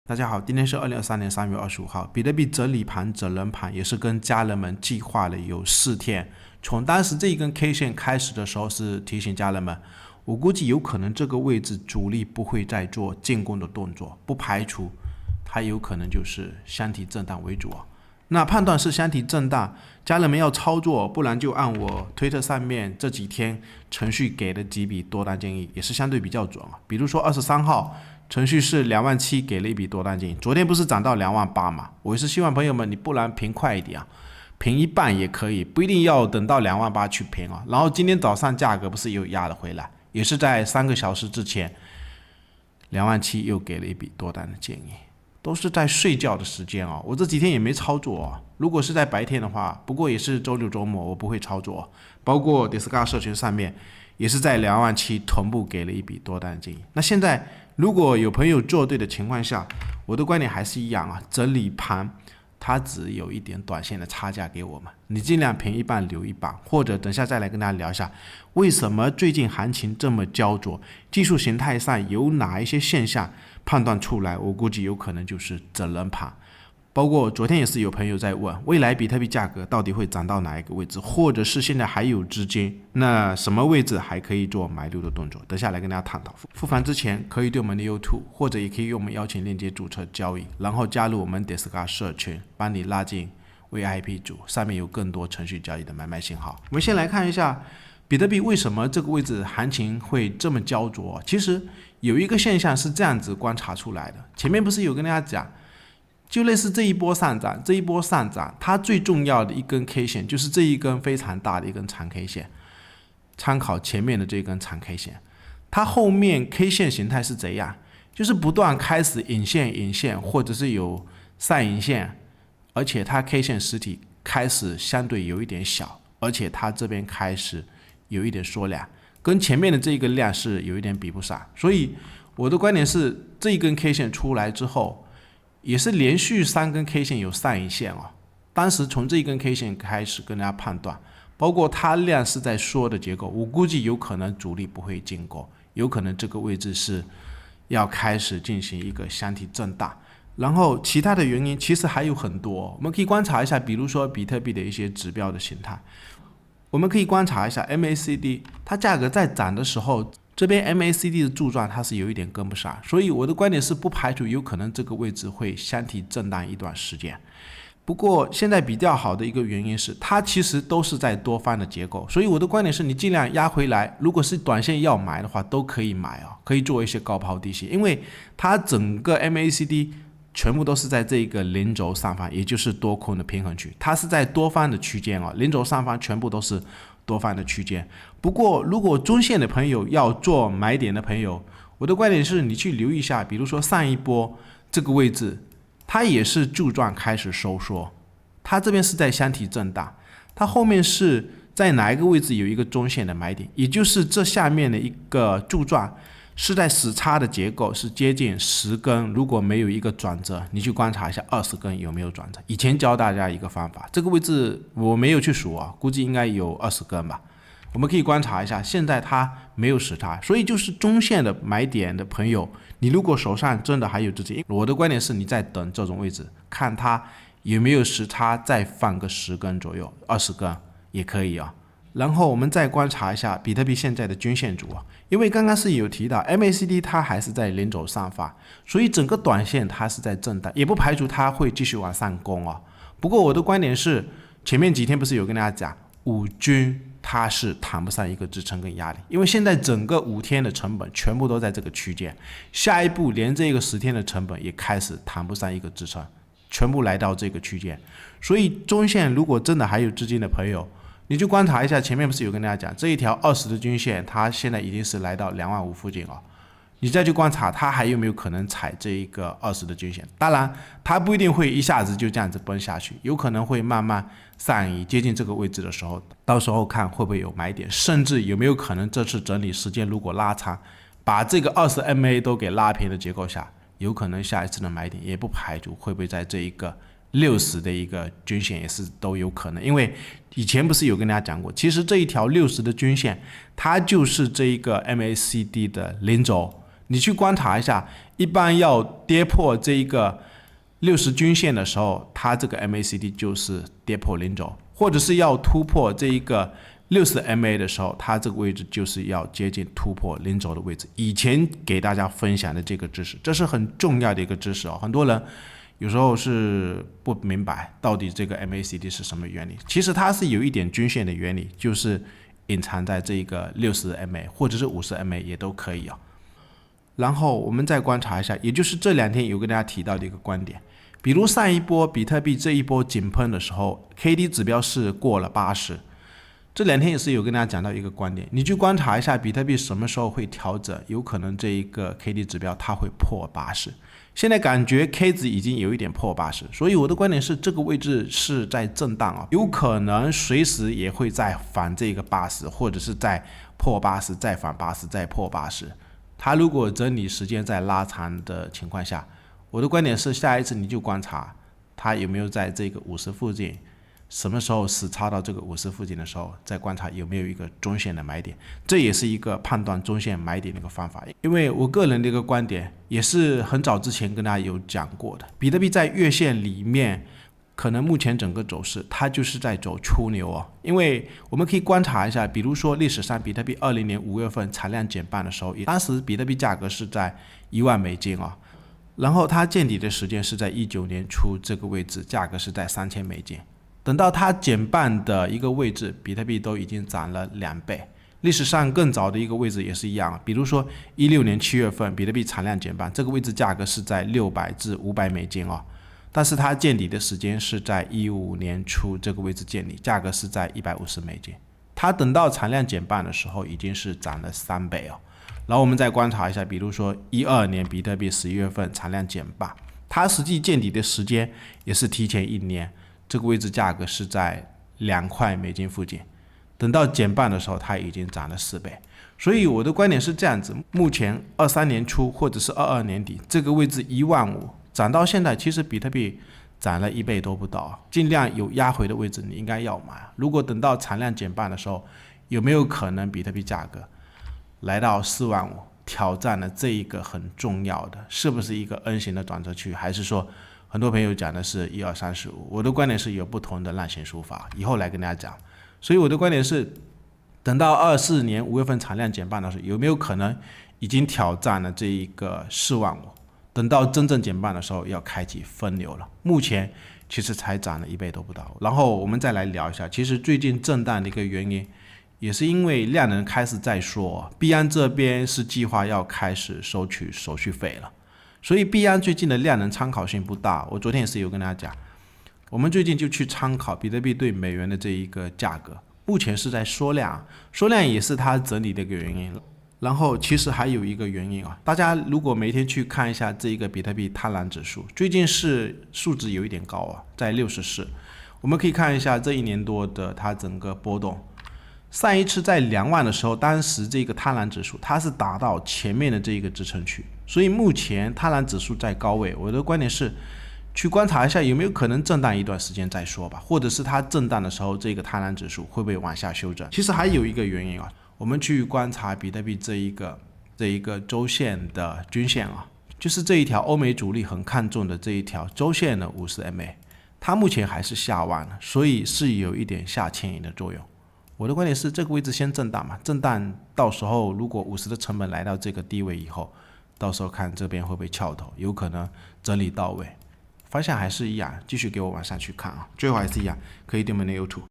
大家好，今天是2023年3月25号，比特币整理盘整人盘也是跟家人们计划了有4天。从当时这一根 K 线开始的时候是提醒家人们，我估计有可能这个位置主力不会再做进攻的动作，不排除它有可能就是箱体震荡为主。那判断是箱体震荡，家人们要操作，不然就按我推特上面这几天程序给的几笔多单建议，也是相对比较准。比如说23号。程序是27000给了一笔多单建议，昨天不是涨到28000嘛？我也是希望朋友们你不然平快一点平一半也可以，不一定要等到28000去平然后今天早上价格不是又压了回来，也是在3个小时之前，27000又给了一笔多单的建议，都是在睡觉的时间我这几天也没操作如果是在白天的话，不过也是周六周末我不会操作包括 Discord 社群上面也是在27000同步给了一笔多单的建议。那现在如果有朋友做对的情况下，我的观点还是一样整理盘它只有一点短线的差价给我们，你尽量平一半留一半，或者等下再来跟大家聊一下为什么最近行情这么焦灼，技术形态上有哪一些现象判断出来，我估计有可能就是整人盘。包括昨天也是有朋友在问，未来比特币价格到底会涨到哪一个位置，或者是现在还有资金，那什么位置还可以做买入的动作？等下来跟大家探讨。复盘之前可以对我们的 YouTube， 或者也可以用我们邀请链接注册交易，然后加入我们 Discord 社群，帮你拉进 VIP 组，上面有更多程序交易的买卖信号。我们先来看一下比特币为什么这个位置行情会这么焦灼。其实有一个现象是这样子观察出来的，前面不是有跟大家讲，就类似这一波上涨，它最重要的一根 K 线就是这一根非常大的一根长 K 线，参考前面的这一根长 K 线，它后面 K 线形态是怎样？就是不断开始引线，或者是有上影线，而且它 K 线实体开始相对有一点小，而且它这边开始有一点缩量，跟前面的这一个量是有一点比不上。所以我的观点是，这一根 K 线出来之后，也是连续3根 K 线有上影线当时从这一根 K 线开始跟大家判断，包括它量是在缩的结构，我估计有可能主力不会进攻，有可能这个位置是要开始进行一个箱体震荡。然后其他的原因其实还有很多，我们可以观察一下，比如说比特币的一些指标的形态，我们可以观察一下 MACD， 它价格在涨的时候，这边 MACD 的柱状它是有一点跟不上，所以我的观点是不排除有可能这个位置会箱体震荡一段时间。不过现在比较好的一个原因是，它其实都是在多方的结构，所以我的观点是你尽量压回来，如果是短线要买的话都可以买可以做一些高抛低吸，因为它整个 MACD 全部都是在这个零轴上方，也就是多空的平衡区，它是在多方的区间零轴上方全部都是多方的区间。不过如果中线的朋友要做买点的朋友，我的观点是你去留意一下，比如说上一波这个位置它也是柱状开始收缩，它这边是在箱体震荡，它后面是在哪一个位置有一个中线的买点，也就是这下面的一个柱状是在死叉的结构，是接近10根，如果没有一个转折，你去观察一下20根有没有转折。以前教大家一个方法，这个位置我没有去数估计应该有20根吧，我们可以观察一下，现在它没有死叉，所以就是中线的买点的朋友，你如果手上真的还有资金，我的观点是你在等这种位置，看它有没有时差，再放个10根左右，20根也可以然后我们再观察一下比特币现在的均线图因为刚刚是有提到 MACD 它还是在零轴上方，所以整个短线它是在震荡，也不排除它会继续往上攻不过我的观点是，前面几天不是有跟大家讲5均它是谈不上一个支撑跟压力，因为现在整个5天的成本全部都在这个区间，下一步连这个10天的成本也开始谈不上一个支撑，全部来到这个区间，所以中线如果真的还有资金的朋友，你去观察一下，前面不是有跟大家讲这一条20的均线，它现在已经是来到25000附近你再去观察它还有没有可能踩这一个20的均线，当然它不一定会一下子就这样子崩下去，有可能会慢慢上移，接近这个位置的时候，到时候看会不会有买点，甚至有没有可能这次整理时间如果拉长，把这个20 MA 都给拉平的结构下，有可能下一次的买点也不排除会不会在这一个60的一个均线，也是都有可能。因为以前不是有跟大家讲过，其实这一条60的均线它就是这一个 MACD 的零轴，你去观察一下，一般要跌破这一个60均线的时候，它这个 MACD 就是跌破零轴，或者是要突破这一个60 MA 的时候，它这个位置就是要接近突破零轴的位置。以前给大家分享的这个知识，这是很重要的一个知识哦。很多人有时候是不明白到底这个 MACD 是什么原理，其实它是有一点均线的原理，就是隐藏在这个60 MA 或者是50 MA 也都可以哦。然后我们再观察一下，也就是这2天有跟大家提到的一个观点，比如上一波比特币这一波井喷的时候 ，KD 指标是过了80，这2天也是有跟大家讲到一个观点，你去观察一下比特币什么时候会调整，有可能这一个 KD 指标它会破80，现在感觉 K 值已经有一点破80，所以我的观点是这个位置是在震荡啊，有可能随时也会再反这个80，或者是再破80，再反80，再破80。它如果整理时间在拉长的情况下，我的观点是下一次你就观察它有没有在这个50附近，什么时候死叉到这个50附近的时候，再观察有没有一个中线的买点，这也是一个判断中线买点的一个方法。因为我个人的一个观点也是很早之前跟大家有讲过的，比特币在月线里面可能目前整个走势它就是在走出牛哦，因为我们可以观察一下，比如说历史上比特币20年5月份产量减半的时候，当时比特币价格是在1万美金哦，然后它见底的时间是在19年初这个位置，价格是在3000美金，等到它减半的一个位置，比特币都已经涨了2倍。历史上更早的一个位置也是一样，比如说16年7月份比特币产量减半，这个位置价格是在600至500美金哦，但是它见底的时间是在15年初这个位置见底，价格是在150美金。它等到产量减半的时候已经是涨了3倍哦。然后我们再观察一下，比如说12年比特币11月份产量减半，它实际见底的时间也是提前1年，这个位置价格是在2块美金附近，等到减半的时候它已经涨了4倍。所以我的观点是这样子，目前23年初或者是22年底这个位置15000涨到现在，其实比特币涨了1倍都不到，尽量有压回的位置你应该要买。如果等到产量减半的时候，有没有可能比特币价格来到45000，挑战了这一个很重要的，是不是一个 N 型的转折区，还是说很多朋友讲的是1、2、3、4、5，我的观点是有不同的浪形输法，以后来跟大家讲。所以我的观点是，等到24年5月份产量减半的时候，有没有可能已经挑战了这一个45000？等到真正减半的时候，要开启分流了。目前其实才涨了1倍都不到。然后我们再来聊一下，其实最近震荡的一个原因，也是因为量能开始在说，币安这边是计划要开始收取手续费了，所以币安最近的量能参考性不大。我昨天也是有跟大家讲，我们最近就去参考比特币对美元的这一个价格，目前是在缩量，缩量也是它整理的一个原因。然后其实还有一个原因啊，大家如果每天去看一下这一个比特币贪婪指数，最近是数值有一点高啊，在64。我们可以看一下这1年多的它整个波动，上一次在2万的时候，当时这个贪婪指数它是达到前面的这一个支撑区，所以目前贪婪指数在高位。我的观点是，去观察一下有没有可能震荡一段时间再说吧，或者是它震荡的时候，这个贪婪指数会不会往下修正？其实还有一个原因啊。我们去观察比特币这一个周线的均线啊，就是这一条欧美主力很看重的这一条周线的50 MA， 它目前还是下弯了，所以是有一点下牵引的作用。我的观点是这个位置先震荡嘛，震荡到时候如果50的成本来到这个低位以后，到时候看这边会不会翘头，有可能整理到位。方向还是一样，继续给我往上去看啊。最后还是一样，可以点我们的 YouTube。